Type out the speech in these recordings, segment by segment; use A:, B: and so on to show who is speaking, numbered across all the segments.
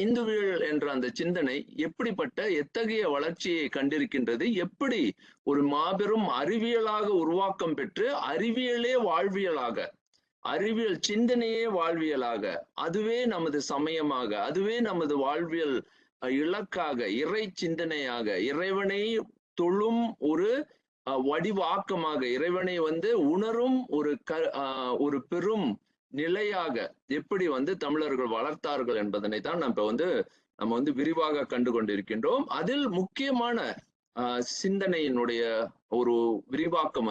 A: இந்துவியல் என்ற அந்த சிந்தனை எப்படிப்பட்ட எத்தகைய வளர்ச்சியை கண்டிருக்கின்றது, எப்படி ஒரு மாபெரும் அறிவியலாக உருவாக்கம் பெற்று அறிவியலே வாழ்வியலாக, அறிவியல் சிந்தனையே வாழ்வியலாக, அதுவே நமது சமயமாக, அதுவே நமது வாழ்வியல் இலக்காக, இறை சிந்தனையாக, இறைவனை தொழும் ஒரு வடிவாக்கமாக, இறைவனை உணரும் ஒரு பெரும் நிலையாக எப்படி தமிழர்கள் வளர்த்தார்கள் என்பதனை தான் நம்ம விரிவாக கண்டு கொண்டிருக்கின்றோம். அதில் முக்கியமான சிந்தனையினுடைய ஒரு விரிவாக்கம்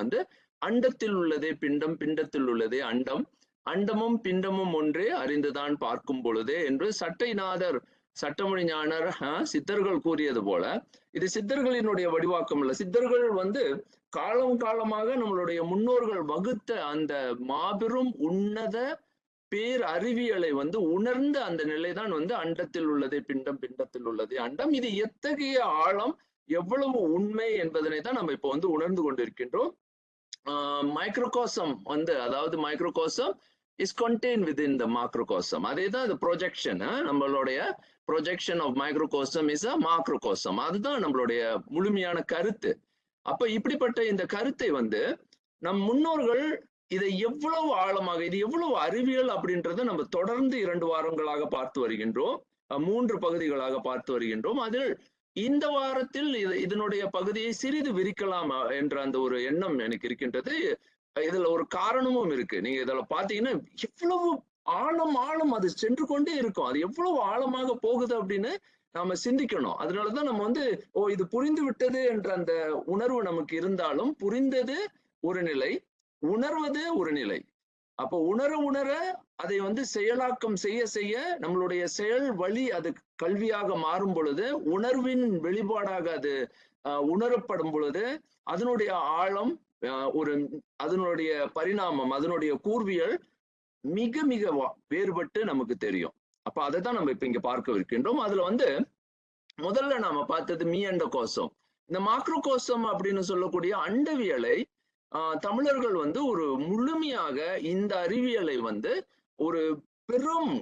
A: அண்டத்தில் உள்ளதே பிண்டம், பிண்டத்தில் உள்ளதே அண்டம், அண்டமும் பிண்டமும் ஒன்றே அறிந்துதான் பார்க்கும் பொழுதே என்று சட்டைநாதர் சட்டமொழி ஞானர் சித்தர்கள் கூறியது போல, இது சித்தர்களினுடைய வடிவாக்கம் இல்ல. சித்தர்கள் காலம் காலமாக நம்மளுடைய முன்னோர்கள் வகுத்த அந்த மாபெரும் உன்னத பேர் அறிவியலை உணர்ந்த அந்த நிலைதான் அண்டத்தில் உள்ளதே பிண்டம், பிண்டத்தில் உள்ளதே அண்டம். இது எத்தகைய ஆழம், எவ்வளவு உண்மை என்பதனை தான் நம்ம இப்போ உணர்ந்து கொண்டிருக்கின்றோம். மைக்ரோகாசம் அதாவது microcosm is contained within the macrocosm. அதேதான் இந்த ப்ரொஜெக்ஷன், நம்மளுடைய projection of microcosm is a macrocosm. அதுதான் நம்மளுடைய முழுமையான கருத்து. அப்ப இப்படிப்பட்ட இந்த கருத்தை நம் முன்னோர்கள் இதை எவ்வளவு ஆழமாக, இது எவ்வளவு அறிவியல் அப்படின்றத நம்ம தொடர்ந்து 2 வாரங்களாக பார்த்து வருகின்றோம், 3 பகுதிகளாக பார்த்து வருகின்றோம். அதில் இந்த வாரத்தில் இதனுடைய பகுதியை சிறிது விரிக்கலாம் என்ற அந்த ஒரு எண்ணம் எனக்கு இருக்கின்றது. இதுல ஒரு காரணமும் இருக்கு. நீங்க இதுல பாத்தீங்கன்னா எவ்வளவு ஆழம் அது சென்று கொண்டே இருக்கும். அது எவ்வளவு ஆழமாக போகுது அப்படின்னு நாம சிந்திக்கணும். அதனாலதான் நம்ம இது புரிந்து விட்டது என்ற அந்த உணர்வு நமக்கு இருந்தாலும், புரிந்தது ஒரு நிலை, உணர்வது ஒரு நிலை. அப்போ உணர அதை செயலாக்கம் செய்ய நம்மளுடைய செயல் வழி அது கல்வியாக மாறும் பொழுது, உணர்வின் வெளிப்பாடாக அது உணரப்படும் பொழுது, அதனுடைய ஆழம், அதனுடைய பரிணாமம், அதனுடைய கூர்வியல் மிக மிக வேறுபட்டு நமக்கு தெரியும். அப்ப அதை தான் நம்ம இப்ப இங்க பார்க்க இருக்கின்றோம். அதுல முதல்ல நாம பார்த்தது மீஅண்ட கோஷம். இந்த மாக்ரோ கோஷம் அப்படின்னு சொல்லக்கூடிய அண்டவியலை தமிழர்கள் ஒரு முழுமையாக இந்த அறிவியலை ஒரு பெரும்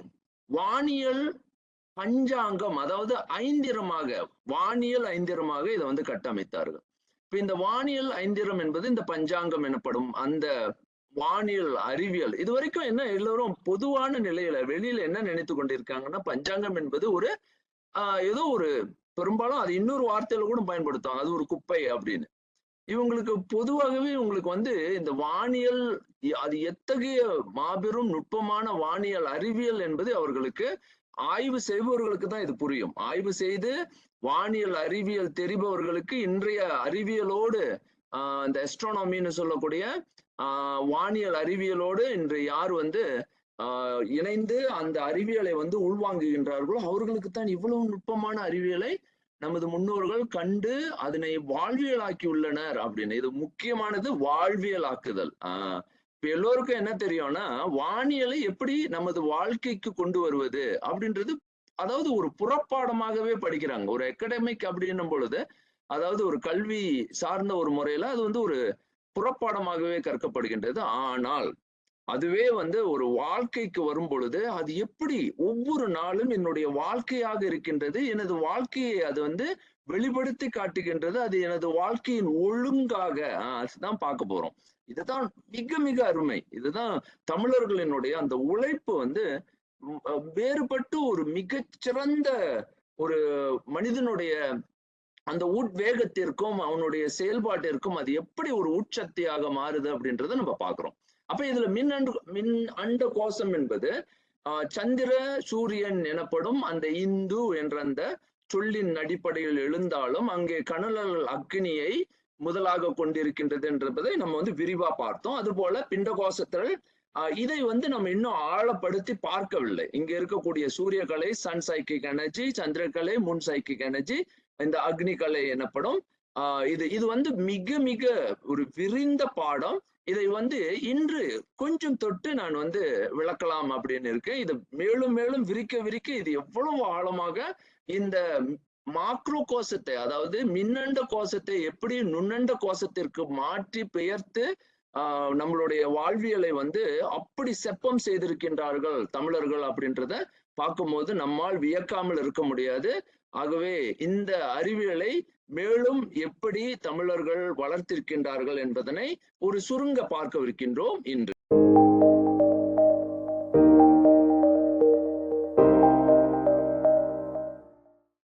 A: வானியல் பஞ்சாங்கம், அதாவது ஐந்திரமாக, வானியல் ஐந்திரமாக இதை கட்டமைத்தார்கள். இப்ப இந்த வானியல் ஐந்திரம் என்பது இந்த பஞ்சாங்கம் எனப்படும் அந்த வானியல் அறிவியல். இது வரைக்கும் என்ன எல்லோரும் பொதுவான நிலையில வெளியில என்ன நினைத்து கொண்டிருக்காங்கன்னா, பஞ்சாங்கம் என்பது ஒரு ஏதோ ஒரு, பெரும்பாலும் அது இன்னொரு வார்த்தையில கூட பயன்படுத்துவாங்க, அது ஒரு குப்பை அப்படின்னு. இவங்களுக்கு பொதுவாகவே உங்களுக்கு இந்த வானியல் அது எத்தகைய மாபெரும் நுட்பமான வானியல் அறிவியல் என்பது அவர்களுக்கு ஆய்வு செய்பவர்களுக்கு தான் இது புரியும். ஆய்வு செய்து வானியல் அறிவியல் தெரிபவர்களுக்கு இன்றைய அறிவியலோடு இந்த அஸ்ட்ரானமின்னு சொல்லக்கூடிய வானியல் அறிவியலோடு இன்று யார் இணைந்து அந்த அறிவியலை உள்வாங்குகின்றார்களோ அவர்களுக்கு தான் இவ்வளவு நுட்பமான அறிவியலை நமது முன்னோர்கள் கண்டு அதனை வாழ்வியலாக்கி உள்ளனர் அப்படின்னு. இது முக்கியமானது, வாழ்வியலாக்குதல். இப்ப எல்லோருக்கும் என்ன தெரியும்னா, வானியலை எப்படி நமது வாழ்க்கைக்கு கொண்டு வருவது அப்படின்றது, அதாவது ஒரு புறப்பாடமாகவே படிக்கிறாங்க. ஒரு அகாடமிக் அப்படின்னும் பொழுது, அதாவது ஒரு கல்வி சார்ந்த ஒரு முறையில அது ஒரு புறப்பாடமாகவே கற்கப்படுகின்றது. ஆனால் அதுவே ஒரு வாழ்க்கைக்கு வரும் பொழுது அது எப்படி ஒவ்வொரு நாளும் என்னுடைய வாழ்க்கையாக இருக்கின்றது, எனது வாழ்க்கையை அது வெளிப்படுத்தி காட்டுகின்றது, அது எனது வாழ்க்கையின் ஒழுங்காக அதுதான் பார்க்க போறோம். இதுதான் மிக மிக அருமை. இதுதான் தமிழர்களினுடைய அந்த உழைப்பு வேறுபட்டு ஒரு மிகச்சிறந்த ஒரு மனிதனுடைய அந்த உட்வேகத்திற்கும் அவனுடைய செயல்பாட்டிற்கும் அது எப்படி ஒரு உட்சக்தியாக மாறுது அப்படின்றத நம்ம பார்க்கிறோம். அப்ப இதுல மின் அண்ட கோஷம் என்பது சந்திர சூரியன் எனப்படும் அந்த இந்து என்ற அந்த சொல்லின் அடிப்படையில் எழுந்தாலும் அங்கே கனல் அக்னியை முதலாக கொண்டிருக்கின்றது என்பதை நம்ம விரிவா பார்த்தோம். அது போல பிண்ட கோஷத்தில் இதை நம்ம இன்னும் ஆழப்படுத்தி பார்க்கவில்லை. இங்க இருக்கக்கூடிய சூரிய கலை சன் சைக்கிக் எனர்ஜி, சந்திரகலை முன் சைக்கிக் எனர்ஜி, இந்த அக்னி கலை எனப்படும் இது மிக மிக ஒரு விரிந்த பாடம். இதை இன்று கொஞ்சம் தொட்டு நான் விளக்கலாம் அப்படின்னு இருக்கேன். இது மேலும் மேலும் விரிக்க இது எவ்வளவு ஆழமாக இந்த மாக்ரோ கோஷத்தை, அதாவது மின்னண்ட கோஷத்தை எப்படி நுண்ணண்ட கோஷத்திற்கு மாற்றி பெயர்த்து நம்மளுடைய வாழ்வியலை வந்து அப்படி செப்பம் செய்திருக்கின்றார்கள் தமிழர்கள் அப்படின்றத பார்க்கும்போது நம்மால் வியக்காமல் இருக்க முடியாது. ஆகவே இந்த அறிவியலை மேலும் எப்படி தமிழர்கள் வளர்த்திருக்கின்றார்கள் என்பதனை ஒரு சுருங்க பார்க்கவிருக்கின்றோம் இன்று.